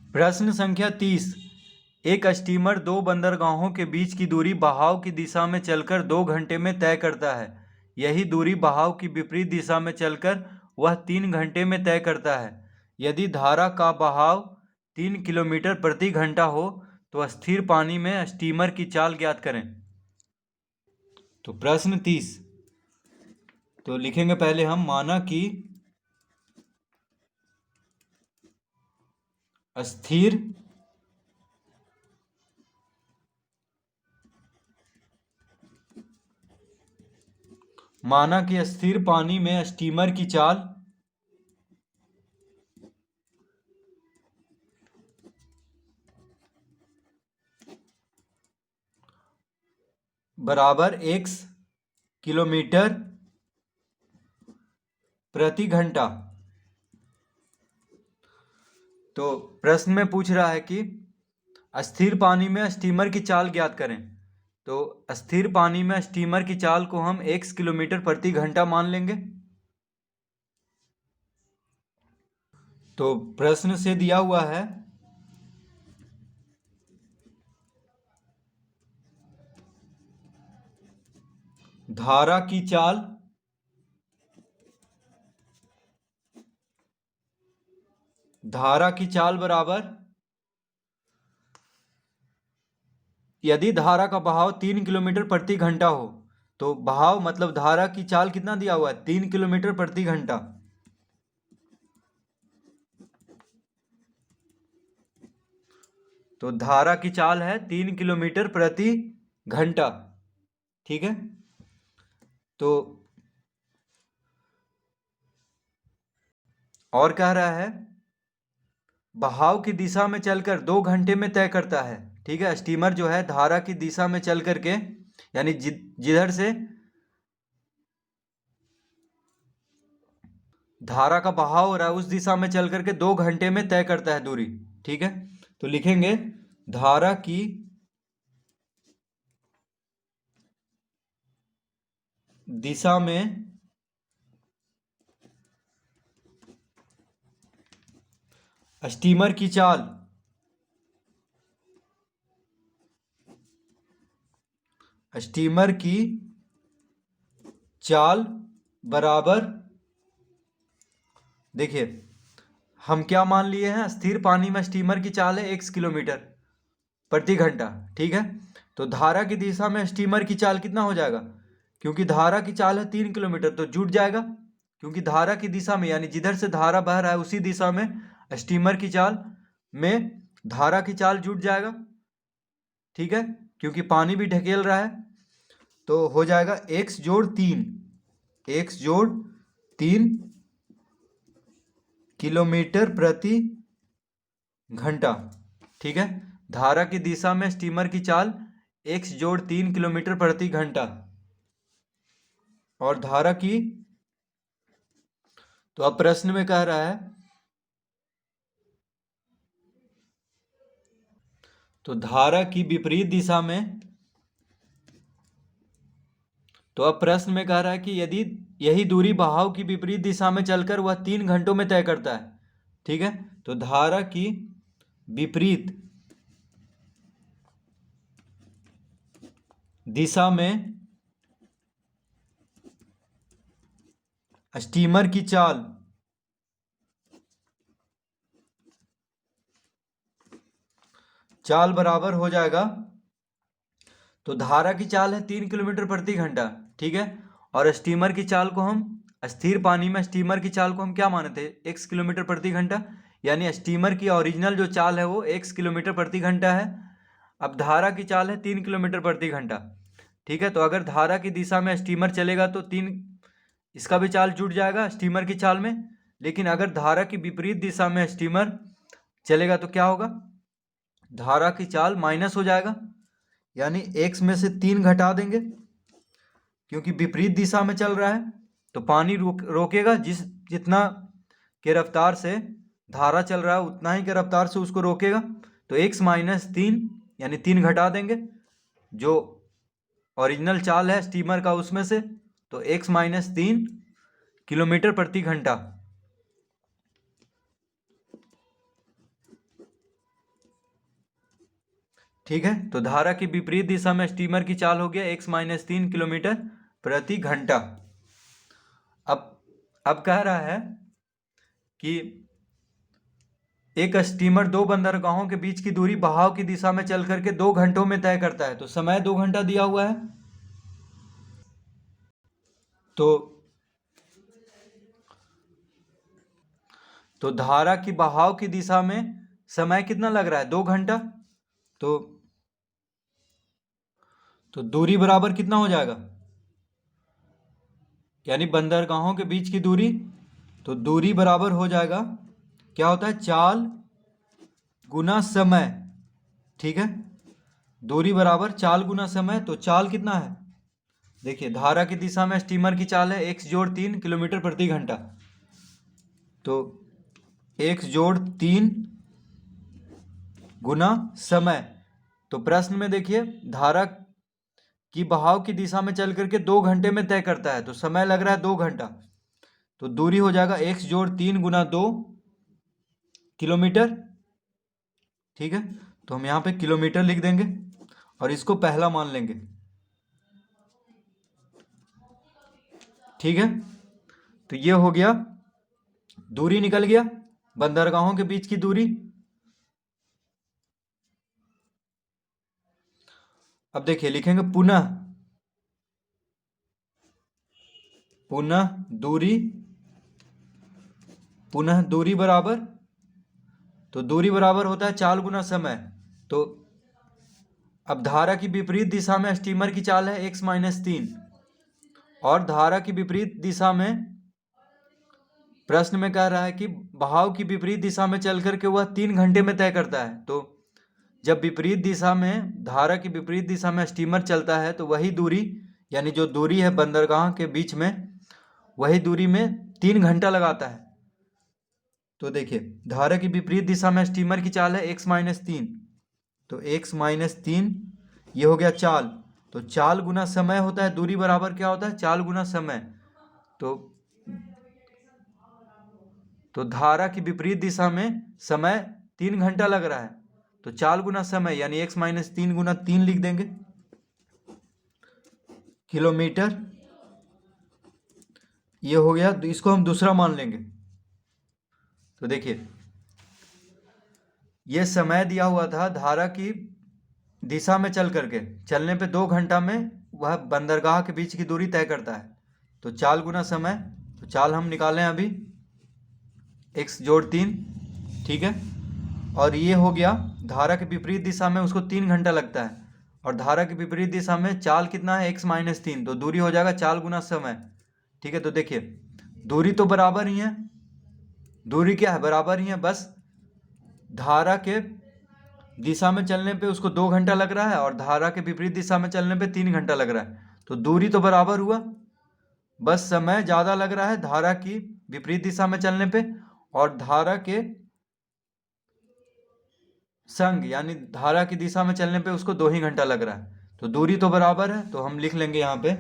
प्रश्न संख्या 30। एक स्टीमर दो बंदरगाहों के बीच की दूरी बहाव की दिशा में चलकर 2 घंटे में तय करता है। यही दूरी बहाव की विपरीत दिशा में चलकर वह 3 घंटे में तय करता है। यदि धारा का बहाव 3 किलोमीटर प्रति घंटा हो तो स्थिर पानी में स्टीमर की चाल ज्ञात करें। तो प्रश्न 30। तो लिखेंगे पहले हम, माना कि स्थिर स्थिर पानी में स्टीमर की चाल बराबर x किलोमीटर प्रति घंटा। तो प्रश्न में पूछ रहा है कि स्थिर पानी में स्टीमर की चाल ज्ञात करें। तो स्थिर पानी में स्टीमर की चाल को हम x किलोमीटर प्रति घंटा मान लेंगे। तो प्रश्न से दिया हुआ है धारा की चाल बराबर, यदि धारा का बहाव 3 किलोमीटर प्रति घंटा हो, तो बहाव मतलब धारा की चाल कितना दिया हुआ है, 3 किलोमीटर प्रति घंटा। तो धारा की चाल है 3 किलोमीटर प्रति घंटा। ठीक है। तो और कह रहा है बहाव की दिशा में चलकर 2 घंटे में तय करता है। ठीक है। स्टीमर जो है धारा की दिशा में चल करके, यानी जिधर से धारा का बहाव हो रहा है उस दिशा में चल करके 2 घंटे में तय करता है दूरी। ठीक है। तो लिखेंगे धारा की दिशा में स्टीमर की चाल बराबर, देखिए हम क्या मान लिए हैं, स्थिर पानी में स्टीमर की चाल है x किलोमीटर प्रति घंटा। ठीक है। तो धारा की दिशा में स्टीमर की चाल कितना हो जाएगा, क्योंकि धारा की चाल है 3 किलोमीटर तो जुट जाएगा, क्योंकि धारा की दिशा में यानी जिधर से धारा बह रहा है उसी दिशा में स्टीमर की चाल में धारा की चाल जुट जाएगा। ठीक है। क्योंकि पानी भी ढकेल रहा है, तो हो जाएगा x जोड़ 3 किलोमीटर प्रति घंटा। ठीक है। धारा की दिशा में स्टीमर की चाल x जोड़ 3 किलोमीटर प्रति घंटा, और धारा की, तो अब प्रश्न में कह रहा है, तो धारा की विपरीत दिशा में, तो अब प्रश्न में कह रहा है कि यदि यही दूरी बहाव की विपरीत दिशा में चलकर वह 3 घंटों में तय करता है। ठीक है। तो धारा की विपरीत दिशा में स्टीमर की चाल बराबर हो जाएगा, तो धारा की चाल है 3 किलोमीटर प्रति घंटा। ठीक है। और स्टीमर की चाल को हम, स्थिर पानी में स्टीमर की चाल को हम क्या माने थे, x किलोमीटर प्रति घंटा, यानी स्टीमर की ओरिजिनल जो चाल है वो x किलोमीटर प्रति घंटा है। अब धारा की चाल है 3 किलोमीटर प्रति घंटा। ठीक है। तो अगर धारा की दिशा में स्टीमर चलेगा तो इसका भी चाल जुट जाएगा स्टीमर की चाल में, लेकिन अगर धारा की विपरीत दिशा में स्टीमर चलेगा तो क्या होगा, धारा की चाल माइनस हो जाएगा, यानी x में से 3 घटा देंगे, क्योंकि विपरीत दिशा में चल रहा है तो पानी रोकेगा, जितना के रफ्तार से धारा चल रहा है उतना ही के रफ्तार से उसको रोकेगा। तो x माइनस 3 यानी 3 घटा देंगे जो ओरिजिनल चाल है स्टीमर का उसमें से, तो x माइनस 3 किलोमीटर प्रति घंटा। ठीक है। तो धारा की विपरीत दिशा में स्टीमर की चाल हो गया x-3 किलोमीटर प्रति घंटा। अब कह रहा है कि एक स्टीमर दो बंदरगाहों के बीच की दूरी बहाव की दिशा में चल करके 2 घंटों में तय करता है। तो समय 2 घंटा दिया हुआ है। तो धारा की बहाव की दिशा में समय कितना लग रहा है? 2 घंटा। तो दूरी बराबर कितना हो जाएगा? यानी बंदरगाहों के बीच की दूरी, तो दूरी बराबर हो जाएगा, क्या होता है, चाल गुना समय। ठीक है, दूरी बराबर चाल गुना समय। तो चाल कितना है? देखिए, धारा की दिशा में स्टीमर की चाल है x-3 किलोमीटर प्रति घंटा। तो x-3 गुना समय। तो प्रश्न में देखिए, धारा की बहाव की दिशा में चल करके 2 घंटे में तय करता है, तो समय लग रहा है 2 घंटा। तो दूरी हो जाएगा x-3 गुना 2 किलोमीटर। ठीक है, तो हम यहाँ पे किलोमीटर लिख देंगे और इसको पहला मान लेंगे। ठीक है, तो ये हो गया, दूरी निकल गया, बंदरगाहों के बीच की दूरी। अब देखिए, लिखेंगे पुनः दूरी बराबर, तो दूरी बराबर होता है चाल गुना समय। तो अब धारा की विपरीत दिशा में स्टीमर की चाल है x-3, और धारा की विपरीत दिशा में, प्रश्न में कह रहा है कि बहाव की विपरीत दिशा में चल करके वह 3 घंटे में तय करता है। तो जब विपरीत दिशा में, धारा की विपरीत दिशा में स्टीमर चलता है, तो वही दूरी, यानी जो दूरी है बंदरगाह के बीच में, वही दूरी में 3 घंटा लगाता है। तो देखिए, धारा की विपरीत दिशा में स्टीमर की चाल है x-3, तो x-3 ये हो गया चाल। तो चाल गुना समय होता है, दूरी बराबर क्या होता है, चाल गुना समय। तो धारा की विपरीत दिशा में समय 3 घंटा लग रहा है, तो चाल गुना समय यानी x-3 गुना 3 लिख देंगे किलोमीटर। ये हो गया, तो इसको हम दूसरा मान लेंगे। तो देखिए, ये समय दिया हुआ था धारा की दिशा में चल करके, चलने पे 2 घंटा में वह बंदरगाह के बीच की दूरी तय करता है। तो चाल गुना समय, तो चाल हम निकालें अभी x-3। ठीक है, और ये हो गया, धारा के विपरीत दिशा में उसको 3 घंटा लगता है, और धारा की विपरीत दिशा में चाल कितना है, x-3, तो दूरी हो जाएगा चाल गुना समय। ठीक है, तो देखिए, दूरी तो बराबर ही है, दूरी क्या है, बराबर ही है, बस धारा के दिशा में चलने पे उसको 2 घंटा लग रहा है, और धारा के विपरीत दिशा में चलने पे 3 घंटा लग रहा है। तो दूरी तो बराबर हुआ, बस समय ज़्यादा लग रहा है धारा की विपरीत दिशा में चलने पे, और धारा के संग यानी धारा की दिशा में चलने पे उसको 2 ही घंटा लग रहा है। तो दूरी तो बराबर है, तो हम लिख लेंगे यहाँ पे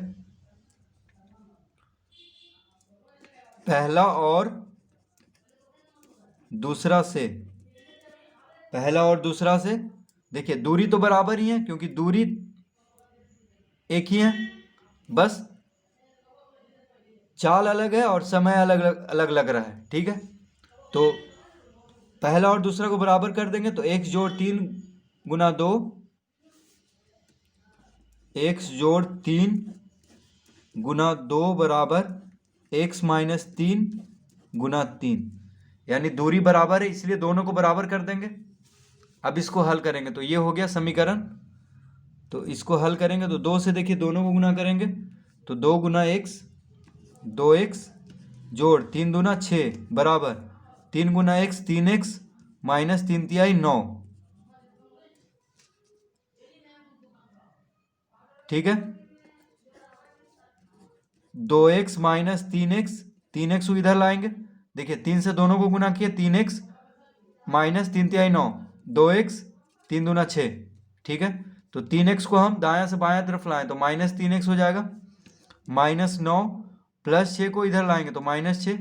पहला और दूसरा से। देखिए, दूरी तो बराबर ही है, क्योंकि दूरी एक ही है, बस चाल अलग है और समय अलग अलग लग रहा है। ठीक है, तो पहला और दूसरा को बराबर कर देंगे, तो x-3 गुना 2, x-3 गुना 2 बराबर x-3 गुना 3, यानी दूरी बराबर है, इसलिए दोनों को बराबर कर देंगे। अब इसको हल करेंगे, तो ये हो गया समीकरण। तो इसको हल करेंगे तो 2 से, देखिए, दोनों को गुना करेंगे, तो 2 गुना x, 2x जोड़ 3 दूना 6 बराबर 3 गुना x 3x माइनस 3 तिहाई 9। ठीक है, 2x माइनस 3x, 3x को इधर लाएंगे, देखिए 3 से दोनों को गुना किए, 3x माइनस 3 तिहाई 9, 2x 3 दूना 6। ठीक है, तो 3x को हम दायां से बायां तरफ लाएं, तो माइनस 3x हो जाएगा, माइनस 9 प्लस 6 को इधर लाएंगे तो माइनस 6।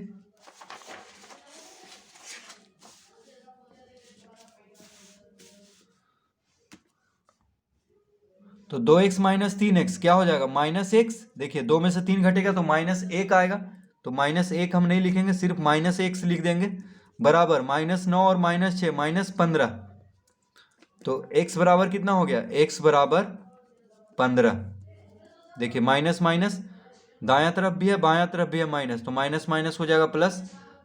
तो 2x माइनस 3x क्या हो जाएगा -x। देखिए 2 में से 3 घटेगा तो -1 आएगा, तो -1 हम नहीं लिखेंगे, सिर्फ -x लिख देंगे, बराबर -9 और -6 -15। तो x बराबर कितना हो गया, x बराबर 15। देखिए माइनस माइनस दायां तरफ भी है बायां तरफ भी है माइनस, तो माइनस माइनस हो जाएगा प्लस।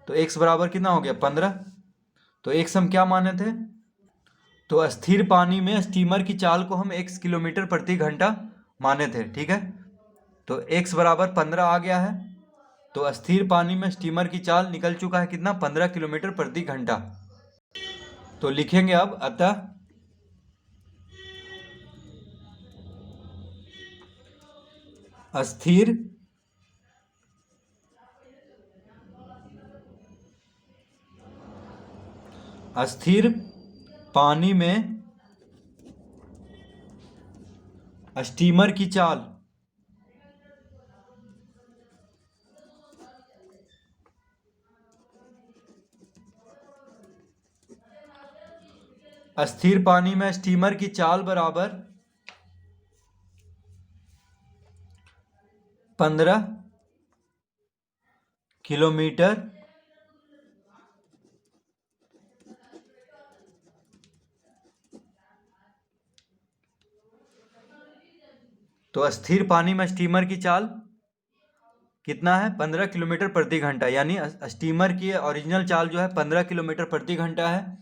तो x बराबर कितना हो गया 15। तो x हम क्या माने थे, तो स्थिर पानी में स्टीमर की चाल को हम x किलोमीटर प्रति घंटा माने थे, ठीक है। तो x बराबर 15 आ गया है, तो स्थिर पानी में स्टीमर की चाल निकल चुका है कितना, 15 किलोमीटर प्रति घंटा। तो लिखेंगे अब अतः अस्थिर पानी में स्टीमर की चाल अस्थिर पानी में स्टीमर की चाल बराबर 15 किलोमीटर तो स्थिर पानी में स्टीमर की चाल कितना है, 15 किलोमीटर प्रति घंटा, यानी स्टीमर की ओरिजिनल चाल जो है 15 किलोमीटर प्रति घंटा है।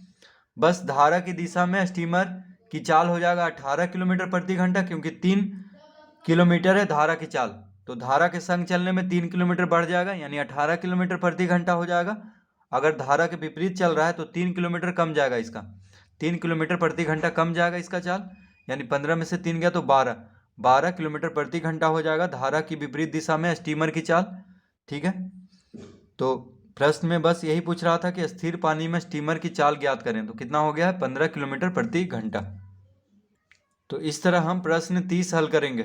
बस धारा की दिशा में स्टीमर की चाल हो जाएगा 18 किलोमीटर प्रति घंटा, क्योंकि 3 किलोमीटर है धारा की चाल, तो धारा के संग चलने में 3 किलोमीटर बढ़ जाएगा, यानी 18 किलोमीटर प्रति घंटा हो जाएगा। अगर धारा के विपरीत चल रहा है तो 3 किलोमीटर कम जाएगा, इसका 3 किलोमीटर प्रति घंटा कम जाएगा इसका चाल, यानी 15 में से 3 गया तो 12 किलोमीटर प्रति घंटा हो जाएगा धारा की विपरीत दिशा में स्टीमर की चाल, ठीक है। तो प्रश्न में बस यही पूछ रहा था कि स्थिर पानी में स्टीमर की चाल ज्ञात करें, तो कितना हो गया है 15 किलोमीटर प्रति घंटा। तो इस तरह हम प्रश्न 30 हल करेंगे।